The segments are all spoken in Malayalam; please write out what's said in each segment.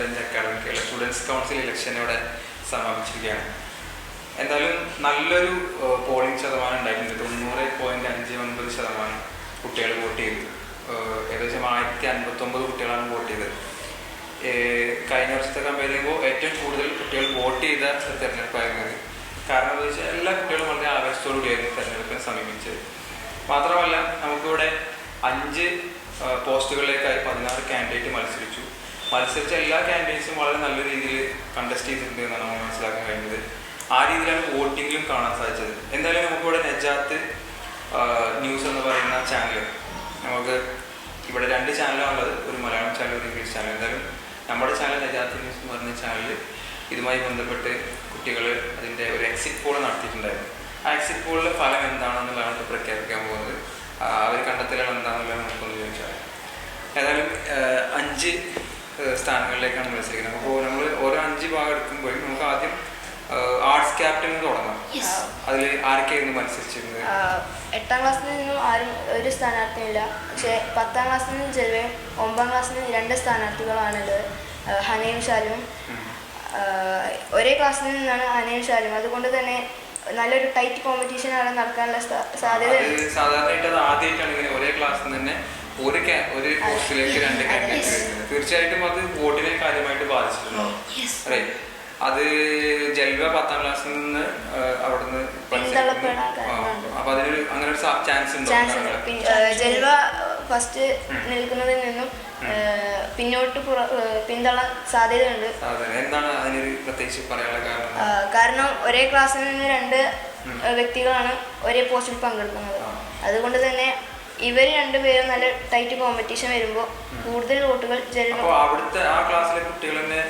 2025 അക്കാഡമിക്കുള്ള സ്റ്റുഡൻസ് കൗൺസിൽ ഇലക്ഷൻ ഇവിടെ സമാപിച്ചിരിക്കുകയാണ്. എന്തായാലും നല്ലൊരു പോളിംഗ് ശതമാനം ഉണ്ടായിട്ടുണ്ട്. 90.59% കുട്ടികൾ വോട്ട് ചെയ്തു. ഏകദേശം 1059 കുട്ടികളാണ് വോട്ട് ചെയ്തത്. കഴിഞ്ഞ വർഷത്തെ കമ്പയർ ചെയ്യുമ്പോൾ ഏറ്റവും കൂടുതൽ കുട്ടികൾ വോട്ട് ചെയ്ത തെരഞ്ഞെടുപ്പായിരുന്നത്. കാരണം എന്താ വെച്ചാൽ എല്ലാ കുട്ടികളും വളരെ ആവേശത്തോടുകൂടിയായിരുന്നു തെരഞ്ഞെടുപ്പിനെ സമീപിച്ചത്. മാത്രമല്ല നമുക്കിവിടെ 5 പോസ്റ്റുകളിലേക്കായി 16 കാൻഡിഡേറ്റ് മത്സരിച്ച എല്ലാ കാൻഡിഡേറ്റ്സും വളരെ നല്ല രീതിയിൽ കണ്ടസ്റ്റ് ചെയ്തിട്ടുണ്ട് എന്നാണ് നമ്മൾ മനസ്സിലാക്കാൻ കഴിഞ്ഞത്. ആ രീതിയിലാണ് വോട്ടിങ്ങിലും കാണാൻ സാധിച്ചത്. എന്തായാലും നമുക്കിവിടെ നജാത്ത് ന്യൂസ് എന്ന് പറയുന്ന ചാനൽ, നമുക്ക് ഇവിടെ 2 ചാനലാണുള്ളത്, ഒരു മലയാളം ചാനൽ, ഒരു ഇംഗ്ലീഷ് ചാനൽ. എന്തായാലും നമ്മുടെ ചാനൽ നജാത്ത് ന്യൂസ് എന്ന് പറയുന്ന ചാനൽ ഇതുമായി ബന്ധപ്പെട്ട് കുട്ടികൾ അതിൻ്റെ ഒരു എക്സിറ്റ് പോൾ നടത്തിയിട്ടുണ്ടായിരുന്നു. ആ എക്സിറ്റ് പോളിലെ ഫലം എന്താണെന്നുള്ളതാണ് ഇപ്പോൾ പ്രഖ്യാപിക്കാൻ പോകുന്നത്. അവർ കണ്ടെത്തലുകൾ എന്താണെന്നുള്ളത് നമുക്കൊന്ന് ചോദിച്ചാൽ, ഏതായാലും 5 സ്ഥാനങ്ങളിലേക്കാണ് മത്സരിക്കുന്നത്. അപ്പോൾ നമ്മൾ ഓരോ 5 ഭാഗം എടുക്കുമ്പോഴും നമുക്ക് ആദ്യം ആർട്സ് ക്യാപ്റ്റൻ തുടങ്ങാം. അതിൽ ആരൊക്കെയായിരുന്നു മത്സരിച്ചിരുന്നത്? 8ാം ക്ലാസ്സിൽ നിന്നും ആരും ഒരു സ്ഥാനാർത്ഥിയില്ല. പക്ഷേ 10ാം ക്ലാസ്സിൽ നിന്ന് ചെലവേ 9ാം ക്ലാസ്സിൽ നിന്ന് 2 സ്ഥാനാർത്ഥികളാണുള്ളത്, ഹനയും ഷാലും. ഒരേ ക്ലാസ്സിൽ നിന്നാണ് ഹനയും ഷാലും. അതുകൊണ്ട് തന്നെ നല്ലൊരു ടൈറ്റ് കോമ്പറ്റീഷൻ ആണ് നടക്കാനുള്ള സാധ്യത. സാധാരണയായിട്ട് അത് ആദ്യമായിട്ടാണ് ഇങ്ങനെ ഒരേ ക്ലാസ്സിൽ തന്നെ ഒരു പോസ്റ്റിലേക്ക് 2 കാൻഡിഡേറ്റ് വരുന്നത്. തീർച്ചയായിട്ടും അത് വോട്ടിനെ കാര്യമായിട്ട് ബാധിച്ചിട്ടുണ്ടോ? അത് ജൽവ 10ാം ക്ലാസ്സിൽ നിന്ന് അവിടുന്ന് അപ്പൊ അതിനൊരു അങ്ങനെ ഒരു ചാൻസ് ഉണ്ടോ? ജൽവ ഫസ്റ്റ് നിൽക്കുന്നതിൽ നിന്നും പിന്നോട്ട് പിന്തള്ളാൻ സാധ്യതയുണ്ട്. എന്താണ് അതിനൊരു പ്രത്യേകിച്ച് പറയാനുള്ള കാരണം? കാരണം ഒരേ ക്ലാസ്സിൽ നിന്ന് 2 വ്യക്തികളാണ് ഒരേ പോസ്റ്റിൽ പങ്കെടുക്കുന്നത്. അതുകൊണ്ട് തന്നെ ഇവർ 2 പേരും നല്ല ടൈറ്റ് കോമ്പറ്റീഷൻ വരുമ്പോൾ കൂടുതൽ വോട്ടുകൾ ജൽവ. അവിടുത്തെ ആ ക്ലാസ്സിലെ കുട്ടികൾ തന്നെ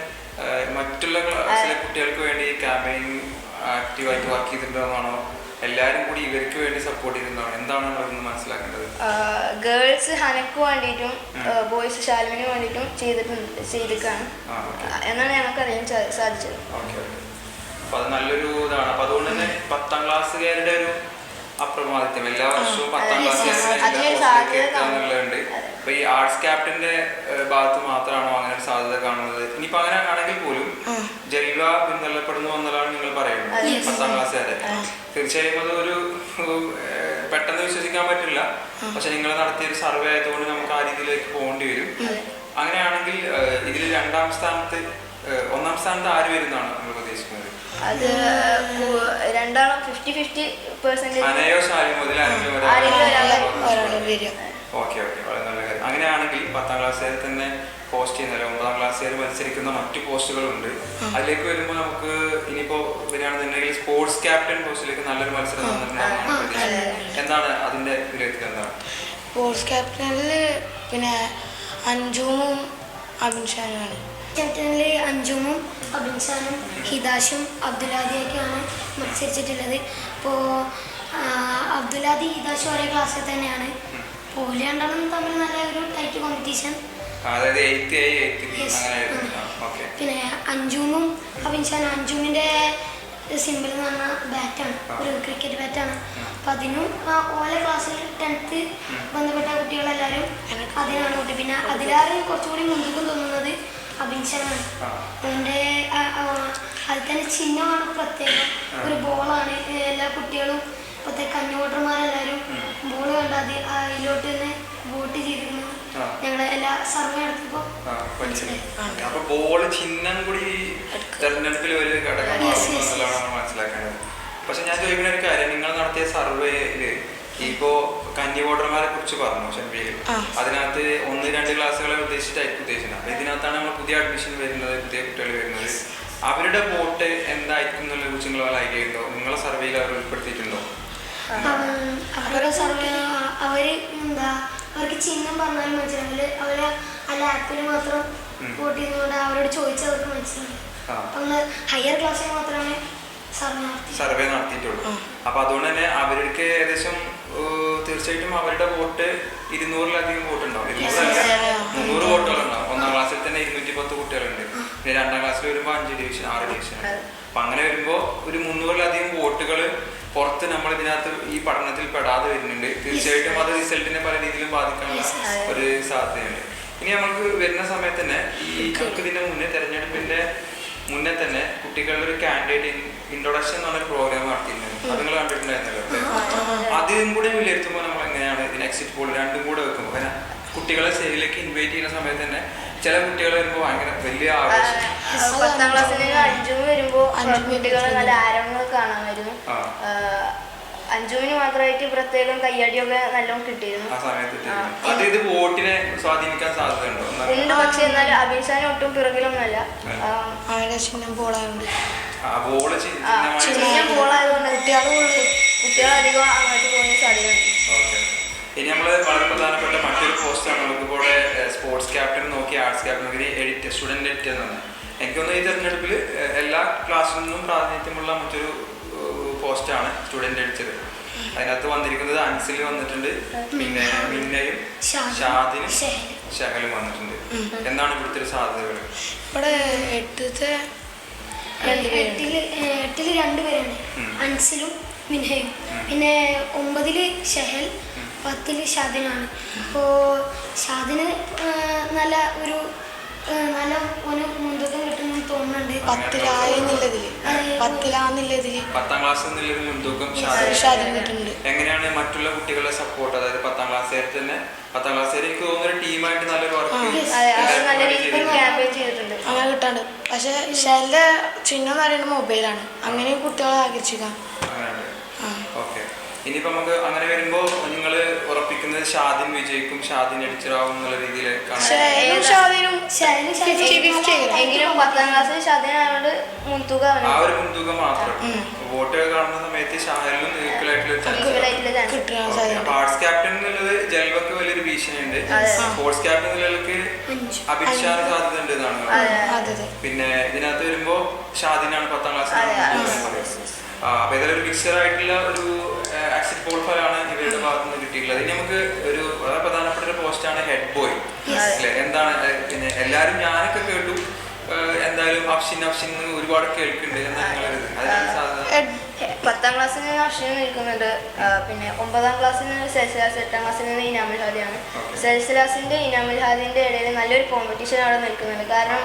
മറ്റുള്ള ക്ലാസ്സിലെ കുട്ടികൾക്ക് വേണ്ടി ക്യാമ്പയിനിങ് ആക്റ്റീവായിട്ട് വർക്ക് ചെയ്തിട്ടുണ്ടോ? എല്ലാവരും കൂടി ഇവർക്ക് വേണ്ടി സപ്പോർട്ട് ചെയ്തിട്ടുണ്ടോ? എന്താണ് നമ്മളൊന്ന് മനസ്സിലാക്കേണ്ടത്? ഗേൾസ് ഹനക്ക് വേണ്ടിയിട്ടും ബോയ്സ് ഷാലിമിന് വേണ്ടിയിട്ടും ചെയ്തിട്ടാണ് എന്നാണ് ഞങ്ങൾക്ക് അറിയാൻ സാധിച്ചത്. അപ്പൊ അത് നല്ലൊരു ഇതാണ്. അപ്പൊ അതുകൊണ്ട് തന്നെ 10ാം ക്ലാസ്സുകാരുടെ ഒരു അപ്രമാദിത്യം എല്ലാ വർഷവും 10ാം ക്ലാസ്സുകാരുണ്ട്. അപ്പൊ ഈ ആർട്സ് ക്യാപ്റ്റന്റെ ഭാഗത്ത് മാത്രമാണോ അങ്ങനെ ഒരു സാധ്യത കാണുന്നത്? ഇനിയിപ്പോ അങ്ങനെ ആണെങ്കിൽ പോലും ജൽവ പിന്തള്ളപ്പെടുന്നു എന്നതാണ് നിങ്ങൾ പറയുന്നത് 10ാം ക്ലാസ്സുകാരെ. തീർച്ചയായും അത് ഒരു പെട്ടെന്ന് വിശ്വസിക്കാൻ പറ്റില്ല. പക്ഷെ നിങ്ങൾ നടത്തിയൊരു സർവേ ആയതുകൊണ്ട് നമുക്ക് ആ രീതിയിലേക്ക് പോകേണ്ടി വരും. അങ്ങനെയാണെങ്കിൽ ഇതിൽ 2ാം സ്ഥാനത്ത് 1ാം സ്ഥാനത്ത് ആര് വരുന്നതാണ് നമ്മൾ ഉദ്ദേശിക്കുന്നത്? അത് രണ്ടാളും 50-50%. ഓക്കെ, വളരെ നല്ല കാര്യം. അങ്ങനെയാണെങ്കിൽ 10ാം ക്ലാസ്സുകാർ തന്നെ പോസ്റ്റ് ചെയ്യുന്നില്ല, 9ാം ക്ലാസ്സുകാർ മത്സരിക്കുന്ന മറ്റു പോസ്റ്റുകളുണ്ട്. അതിലേക്ക് വരുമ്പോൾ നമുക്ക് ഇനിയിപ്പോ വരികയാണെന്നുണ്ടെങ്കിൽ സ്പോർട്സ് ക്യാപ്റ്റൻ പോസ്റ്റിലേക്ക് നല്ലൊരു മത്സരം എന്താണ് അതിന്റെ വിലയിരുത്തൽ? എന്താണ് സ്പോർട്സ് ക്യാപ്റ്റനിൽ? പിന്നെ അഞ്ജുമും അബിൻഷാനുമാണ്. ക്യാപ്റ്റനിൽ അഞ്ജുമും അബിൻഷാനും ഹിദാഷും അബ്ദുലാദിയൊക്കെയാണ് മത്സരിച്ചിട്ടുള്ളത്. ഇപ്പോൾ അബ്ദുലാദി ഹിദാഷും ഒരേ ക്ലാസ്സിൽ തന്നെയാണ്. പോലി രണ്ടാളും തമ്മിൽ നല്ല ഒരു ടൈറ്റ് കോമ്പറ്റീഷൻ. പിന്നെ അഞ്ജുമും അബിൻഷാനും, അഞ്ജുമിൻ്റെ സിമ്പിൾ എന്ന് പറഞ്ഞാൽ ബാറ്റാണ്, ഒരു ക്രിക്കറ്റ് ബാറ്റാണ്. അപ്പം അതിനും ഓരോ ക്ലാസ്സിൽ 10th ബന്ധപ്പെട്ട കുട്ടികളെല്ലാവരും അതിനാണ് കൂട്ടി. പിന്നെ അതിലാറ് കുറച്ചുകൂടി മുൻകൂക്കം തോന്നുന്നത് അബിൻഷാനാണ്. അതിൻ്റെ അതിൽ തന്നെ ചിഹ്നമാണ് പ്രത്യേകം, ഒരു ബോളാണ്. എല്ലാ കുട്ടികളും ഇപ്പോഴത്തെ കന്നി വോട്ടർമാരെല്ലാവരും ബോൾ കണ്ടാൽ അതിലോട്ട് തന്നെ വോട്ട് ചെയ്തിരുന്നത് ഞങ്ങളെ എല്ലാ സർവേ നടത്തിയപ്പോൾ മനസ്സിലാക്കേണ്ടത്. പക്ഷെ ഞാൻ ചോദിക്കുന്ന ഒരു കാര്യം, നിങ്ങൾ നടത്തിയ സർവേയില് ഇപ്പോ കന്നി വോട്ടർമാരെ കുറിച്ച് പറഞ്ഞു ഷംബിയിൽ, അതിനകത്ത് 1-2 ക്ലാസ്സുകളെ ഉദ്ദേശിച്ചിട്ടുണ്ട്. അപ്പൊ ഇതിനകത്താണ് നമ്മൾ പുതിയ അഡ്മിഷൻ വരുന്നത്, പുതിയ കുട്ടികൾ വരുന്നത്. അവരുടെ വോട്ട് എന്തായിരിക്കും എന്നുള്ള കുറിച്ച് നിങ്ങൾ വല്ല ഐഡിയ ഉണ്ടോ? നിങ്ങളെ സർവേയിൽ അവർ ഉൾപ്പെടുത്തിയിട്ടുണ്ടോ? അവരുടെ സർവേ അവർക്ക് ചിഹ്നം പറഞ്ഞാലും മനസ്സിലാവില്ല. അവര് ആ ലാപ്പിൽ മാത്രം വോട്ട് ചെയ്തുകൊണ്ട് അവരോട് ചോദിച്ചാൽ അവർക്ക് മനസ്സിലാവില്ല. നമ്മള് ഹയർ ക്ലാസ്സിൽ മാത്രമേ സർവേ നടത്തിയിട്ടുള്ളൂ. അപ്പൊ അതുകൊണ്ട് തന്നെ അവർക്ക് ഏകദേശം തീർച്ചയായിട്ടും അവരുടെ വോട്ട് 200-ലധികം വോട്ടുണ്ടാവും. 300 വോട്ടുകളുണ്ടാവും. 1ാം ക്ലാസ്സിൽ തന്നെ 210 കുട്ടികളുണ്ട്. പിന്നെ 2ാം ക്ലാസ്സിൽ വരുമ്പോൾ 5 ഡിവിഷൻ 6 ഡിവിഷൻ. അപ്പൊ അങ്ങനെ വരുമ്പോൾ ഒരു 300-ലധികം വോട്ടുകൾ പുറത്ത് നമ്മൾ ഇതിനകത്ത് ഈ പഠനത്തിൽ പെടാതെ വരുന്നുണ്ട്. തീർച്ചയായിട്ടും അത് റിസൾട്ടിനെ പല രീതിയിലും ബാധിക്കാനുള്ള ഒരു സാധ്യതയുണ്ട്. ഇനി നമുക്ക് വരുന്ന സമയത്ത് തന്നെ നമുക്ക് ഇതിന്റെ മുന്നേ തെരഞ്ഞെടുപ്പിന്റെ മുന്നേ തന്നെ കുട്ടികളുടെ ഒരു കാൻഡിഡേറ്റ് ഇൻട്രൊഡക്ഷൻ എന്ന് പറഞ്ഞൊരു പ്രോഗ്രാം നടത്തിയിരുന്നു. അത് നിങ്ങൾ കണ്ടിട്ടുണ്ടായിരുന്നല്ലോ. അതും കൂടെ വിലയിരുത്തുമ്പോൾ നമ്മൾ എങ്ങനെയാണ് ഇതിന് എക്സിറ്റ് പോൾ രണ്ടും കൂടെ വെക്കുമ്പോൾ കാരണം കുട്ടികളെ സ്റ്റേജിലേക്ക് ഇൻവൈറ്റ് ചെയ്യുന്ന സമയത്ത് തന്നെ ചില കുട്ടികൾ വരുമ്പോൾ ഭയങ്കര വലിയ ആവേശം. 10ാം ക്ലാസ്സിൽ അഞ്ചും വരുമ്പോൾ കുട്ടികൾ നല്ല ആരവങ്ങൾ കാണാമായിരുന്നു. അഞ്ചുവിന് മാത്രമായിട്ട് പ്രത്യേകം കയ്യടിയൊക്കെ നല്ലോണം കിട്ടിയിരുന്നു ആ സമയത്ത്. അത് ഇത് വോട്ടിനെ സ്വാധീനിക്കാൻ സാധ്യതയുണ്ടോ? ഉണ്ട്, പക്ഷെ എന്നാലും അഭിൻഷാൻ ഒട്ടും പിറകിലൊന്നുമല്ല. ചിഹ്നം പോളായുണ്ട്. ചിഹ്നം പോളായതുകൊണ്ട് കുട്ടികളധികം അങ്ങോട്ട് പോകുന്ന സാധ്യതയുണ്ട്. ഇനി നമ്മൾ വളരെ പ്രധാനപ്പെട്ട മറ്റൊരു പോസ്റ്റാണ് നമുക്കിപ്പോൾ സ്പോർട്സ് ക്യാപ്റ്റൻ നോക്കി ആർട്സ് ക്യാപ്റ്റൻ നോക്കി എഡിറ്റ് സ്റ്റുഡൻറ് എഡിറ്റ് എന്നാണ്. എനിക്കൊന്ന് ഈ തെരഞ്ഞെടുപ്പിൽ എല്ലാ ക്ലാസ്സിൽ നിന്നും പ്രാതിനിധ്യമുള്ള മറ്റൊരു പോസ്റ്റാണ് സ്റ്റുഡൻറ് എഡിറ്റർ. അതിനകത്ത് വന്നിരിക്കുന്നത് അൻസിൽ വന്നിട്ടുണ്ട്, പിന്നെ മിന്നയും ഷാദിനും ഷഹലും വന്നിട്ടുണ്ട്. എന്താണ് ഇവിടുത്തെ ഒരു സാധ്യതകൾ? ഇവിടെ എട്ടില് രണ്ടുപേരുണ്ട്, അൻസിലും മിൻഹയും. പിന്നെ 9 ഷഹൽ, 10 ഷാദിനാണ്. അപ്പോൾ ഷാദിന് നല്ല ഒരു മുൻതൂക്കം കിട്ടുമെന്ന് തോന്നുന്നുണ്ട്. 10ാം ക്ലാസ് മുൻതൂക്കം കിട്ടുന്നുണ്ട്. എങ്ങനെയാണ് മറ്റുള്ള കുട്ടികളെ സപ്പോർട്ട്? അതായത് 10ാം ക്ലാസ്സുകാർ തന്നെ 10ാം ക്ലാസ്സുകാർ എനിക്ക് തോന്നുന്ന ടീമായിട്ട് നല്ലൊരു വർക്ക് അങ്ങനെ കിട്ടാണ്ട്. പക്ഷെ ഷെല്ലിന്റെ ചിഹ്നം എന്ന് പറയുന്നത് മൊബൈലാണ്. അങ്ങനെ കുട്ടികളെ ആകർഷിക്കാം. ഓക്കെ. ഇനിയിപ്പോ നമുക്ക് അങ്ങനെ വരുമ്പോ നിങ്ങൾ ഉറപ്പിക്കുന്നത് ഷാദിൻ വിജയിക്കും, ഷാദിൻ എഡിറ്ററാവും എന്നുള്ള രീതിയിലേക്കാണ്. എങ്കിലും 10ാം ക്ലാസ്സിൽ ഷാദിനായോണ്ട് മുൻതൂക്കം, ആ ഒരു മുൻതൂക്കം മാത്രം. വോട്ടുകൾ കാണുന്ന സമയത്ത് ഷാഹലിനും ആർട്സ് ക്യാപ്റ്റൻ എന്നുള്ളത് ജൽവക്ക് വലിയൊരു ഭീഷണിയുണ്ട്. സ്പോർട്സ് ക്യാപ്റ്റൻ എന്നുള്ളവർക്ക് അഭിഷാന് സാധ്യത ഉണ്ട് എന്നാണ്. പിന്നെ ഇതിനകത്ത് വരുമ്പോ ഷാദിനാണ് 10ാം ക്ലാസ്സിൽ. അപ്പൊ ഇതിലൊരു മിക്സർ ആയിട്ടുള്ള ഒരു എക്സിറ്റ് പോൾ ഫലമാണ് ഇവരുടെ ഭാഗത്ത് നിന്ന് കിട്ടിയിട്ടുള്ളത്. ഇനി നമുക്ക് ഒരു വളരെ പ്രധാനപ്പെട്ട ഒരു പോസ്റ്റാണ് ഹെഡ് ബോയ് അല്ലെ. എന്താണ് പിന്നെ എല്ലാരും ഞാനൊക്കെ കേട്ടു, എന്തായാലും അഫ്ഷിൻ ഒരുപാട് കേൾക്കുന്നുണ്ട്. അതിനാണ് സാധ്യത. 10ാം ക്ലാസ്സിൽ നിന്ന് അഫ്ഷിൻ നിൽക്കുന്നുണ്ട്. പിന്നെ 9ാം ക്ലാസ്സിൽ നിന്ന് സെൽസിലാസ്, 8ാം ക്ലാസ്സിൽ നിന്ന് ഇനാമുൽ ഹാദിയാണ്. സെൽസിലാസിന്റെ ഇനാമുൽ ഹാദിന്റെ ഇടയിൽ നല്ലൊരു കോമ്പറ്റീഷൻ അവിടെ നിൽക്കുന്നുണ്ട്. കാരണം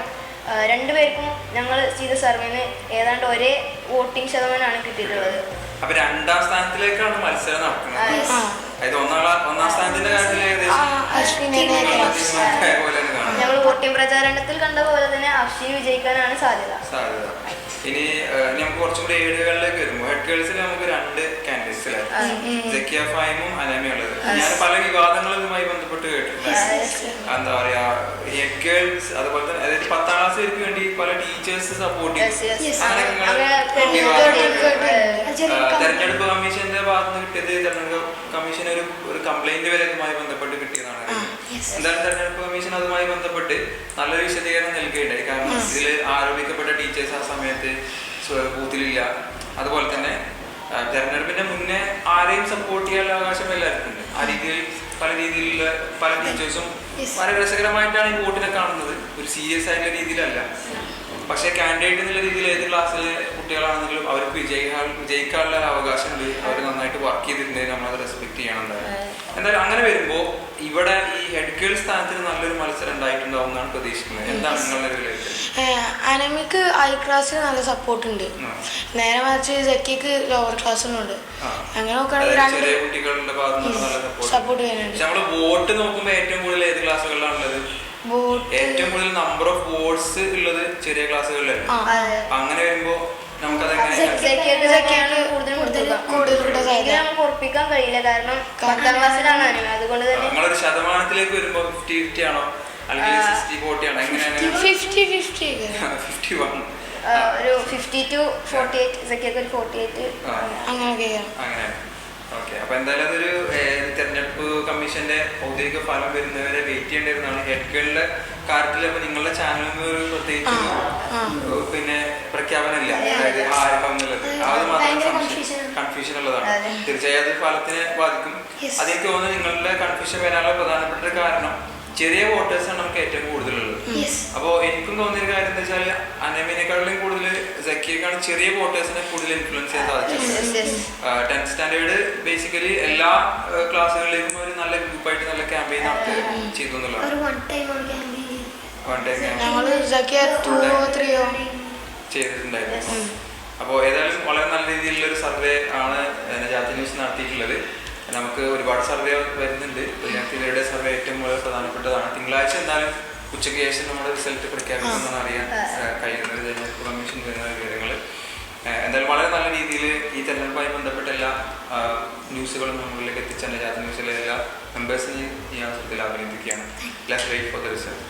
രണ്ടുപേർക്കും ഞങ്ങൾ ചെയ്ത സർവേന്ന് ഏതാണ്ട് ഒരേ വോട്ടിംഗ് ശതമാനമാണ് കിട്ടിയിട്ടുള്ളത്. അപ്പൊ 2ാം സ്ഥാനത്തിലേക്കാണ് മത്സരം നടക്കുന്നത്. അതായത് 1ാം സ്ഥാനത്തിന്റെ കാര്യത്തിൽ ഞങ്ങൾ വോട്ടിംഗ് പ്രചാരണത്തിൽ കണ്ട പോലെ തന്നെ അഫ്ഷിൻ വിജയിക്കാനാണ് സാധ്യത. ഇനി നമുക്ക് കുറച്ചും കൂടി ഏടുകളിലേക്ക് വരുമ്പോൾ ഹെഡ് ഗേൾസിൽ നമുക്ക് 2 കാൻഡിഡേറ്റ്സ് സക്കിയ ഫൈമും അനമയുള്ളത്. ഞാൻ പല വിവാദങ്ങളും ഇതുമായി ബന്ധപ്പെട്ട് കേട്ടിട്ടുണ്ട്. എന്താ പറയാ, ഹെഡ് ഗേൾസ് അതുപോലെ തന്നെ അതായത് 10ാം ക്ലാസ്സുകാർക്ക് വേണ്ടി പല ടീച്ചേഴ്സ് സപ്പോർട്ട് ചെയ്യും. തെരഞ്ഞെടുപ്പ് കമ്മീഷന്റെ ഭാഗത്ത് നിന്ന് കിട്ടിയത് തെരഞ്ഞെടുപ്പ് കമ്മീഷൻ ഒരു കംപ്ലൈന്റ് വരെ ഇതുമായി ബന്ധപ്പെട്ട് കിട്ടിയതാണ്. എന്തായാലും തെരഞ്ഞെടുപ്പ് കമ്മീഷൻ അതുമായി ബന്ധപ്പെട്ട് നല്ലൊരു വിശദീകരണം നൽകുകയുണ്ടായി. കാരണം ഇതിൽ ആരോപിക്കപ്പെട്ട ടീച്ചേഴ്സ് ആ സമയത്ത് ബൂത്തിലില്ല. അതുപോലെ തന്നെ തെരഞ്ഞെടുപ്പിന്റെ മുന്നേ ആരെയും സപ്പോർട്ട് ചെയ്യാനുള്ള അവകാശം എല്ലാവർക്കും ഉണ്ട്. ആ രീതിയിൽ പല ടീച്ചേഴ്സും വളരെ രസകരമായിട്ടാണ് ഈ വോട്ടിനെ കാണുന്നത്. ഒരു സീരിയസ് ആയിട്ടുള്ള രീതിയിലല്ല. പക്ഷേ കാൻഡിഡേറ്റ് എന്നുള്ള രീതിയിൽ ഏത് ക്ലാസ്സിലെ കുട്ടികളാണെങ്കിലും അവർക്ക് വിജയിക്കാനുള്ള അവകാശമുണ്ട്. അവർ നന്നായിട്ട് വർക്ക് ചെയ്തിട്ടുണ്ടെങ്കിൽ നമ്മളത് റെസ്പെക്ട് ചെയ്യണം. എന്തായാലും അങ്ങനെ വരുമ്പോൾ ഇവിടെ ഈ ഹെഡ് ഗേൾ സ്ഥാനത്തിന് നല്ലൊരു മത്സരം ഉണ്ടായിട്ടുണ്ടാവും എന്നാണ് പ്രതീക്ഷിക്കുന്നത്. എന്താണ് നിങ്ങളുടെ വിലയിരുത്തൽ? അനമിക്ക് ഹൈ ക്ലാസ്സിൽ നല്ല സപ്പോർട്ട് ഉണ്ട്. നേരെ മറിച്ച് ജക്കിക്ക് ലോവർ ക്ലാസ്സിനുണ്ട്. അങ്ങനെ ചെറിയ കുട്ടികളുടെ ഭാഗത്തുനിന്ന് നല്ല സപ്പോർട്ട് ചെയ്യുന്നുണ്ട്. നമ്മള് വോട്ട് നോക്കുമ്പോൾ ഏറ്റവും കൂടുതൽ ഏത് ക്ലാസ്സുകളിലാണുള്ളത്? ഏറ്റവും കൂടുതൽ നമ്പർ ഓഫ് വോട്ട്സ് ഉള്ളത് ചെറിയ ക്ലാസ്സുകളിലല്ലേ. അങ്ങനെ വരുമ്പോ ഉറപ്പിക്കാൻ കഴിയില്ല. കാരണം 10ാം ക്ലാസ്സിലാണ് അതുകൊണ്ട് തന്നെ നിങ്ങളൊരു ശതമാനത്തിലേക്ക് വരുമ്പോ 50-50 ആണോ അല്ലെങ്കിൽ 60-40 ആണോ? എങ്ങനെയാണ്? 51 ഒരു 50-48 സക്കിയൊക്കെ ഒരു 48 അങ്ങനെ. ഓക്കെ. അപ്പൊ എന്തായാലും അതൊരു തെരഞ്ഞെടുപ്പ് കമ്മീഷന്റെ ഔദ്യോഗിക ഫലം വരുന്നവരെ വെയിറ്റ് ചെയ്യേണ്ടിരുന്നതാണ്. ഹെഡ് ഗേളിന്റെ കാര്യത്തിൽ അപ്പൊ നിങ്ങളുടെ ചാനലിൽ ഒരു പ്രത്യേകിച്ച് പിന്നെ പ്രഖ്യാപനമില്ല. അതായത് ആരംഭം എന്നുള്ളത് അത് മാത്രം കൺഫ്യൂഷൻ ഉള്ളതാണ്. തീർച്ചയായും അത് ഫലത്തിനെ ബാധിക്കും. അതെനിക്ക് തോന്നുന്നു നിങ്ങളുടെ കൺഫ്യൂഷൻ വരാനുള്ള പ്രധാനപ്പെട്ട ഒരു കാരണം ചെറിയ വോട്ടേഴ്സാണ് നമുക്ക് ഏറ്റവും കൂടുതലുള്ളത്. അപ്പോൾ എനിക്കും തോന്നിയൊരു കാര്യം എന്താ വെച്ചാൽ അനമീനേക്കാളും കൂടുതൽ സക്കിയേക്കാണ് ചെറിയ വോട്ടേഴ്സിനെ കൂടുതൽ ഇൻഫ്ലുവൻസ് ചെയ്യാൻ സാധിച്ചത്. 10th സ്റ്റാൻഡേർഡ് ബേസിക്കലി എല്ലാ ക്ലാസ്സുകളിലേക്കും ഒരു നല്ല ഗ്രൂപ്പായിട്ട് നല്ല ക്യാമ്പയിൻ ചെയ്തു എന്നുള്ളതാണ്. ഒരു വൺ ടൈം ക്യാമ്പയിൻ ഞങ്ങൾ സക്കിയ 2 or 3 ചെയ്തിട്ടുണ്ടായിരുന്നു. അപ്പോൾ ഏതായാലും വളരെ നല്ല രീതിയിലുള്ള ഒരു സർവേ ആണ് നജാത്തി ന്യൂസ് നടത്തിയിട്ടുള്ളത്. നമുക്ക് ഒരുപാട് സർവേ വരുന്നുണ്ട്. വിദ്യാർത്ഥികളുടെ സർവേ ഏറ്റവും വളരെ പ്രധാനപ്പെട്ടതാണ്. തിങ്കളാഴ്ച എന്തായാലും ഉച്ചയ്ക്ക് ശേഷം നമ്മുടെ റിസൾട്ട് പ്രഖ്യാപിക്കുമെന്നാണ് അറിയാൻ കഴിയുന്നത്. തെരഞ്ഞെടുപ്പ് കമ്മീഷൻ വരുന്ന വിവരങ്ങൾ എന്തായാലും വളരെ നല്ല രീതിയിൽ ഈ തെരഞ്ഞെടുപ്പുമായി ബന്ധപ്പെട്ട എല്ലാ ന്യൂസുകളും നമ്മളിലേക്ക് എത്തിച്ച നജാത്തി ന്യൂസിലെ എല്ലാ മെമ്പേഴ്സിനെയും ഈ അവസരത്തിൽ അഭിനന്ദിക്കുകയാണ്. Let's wait for the result.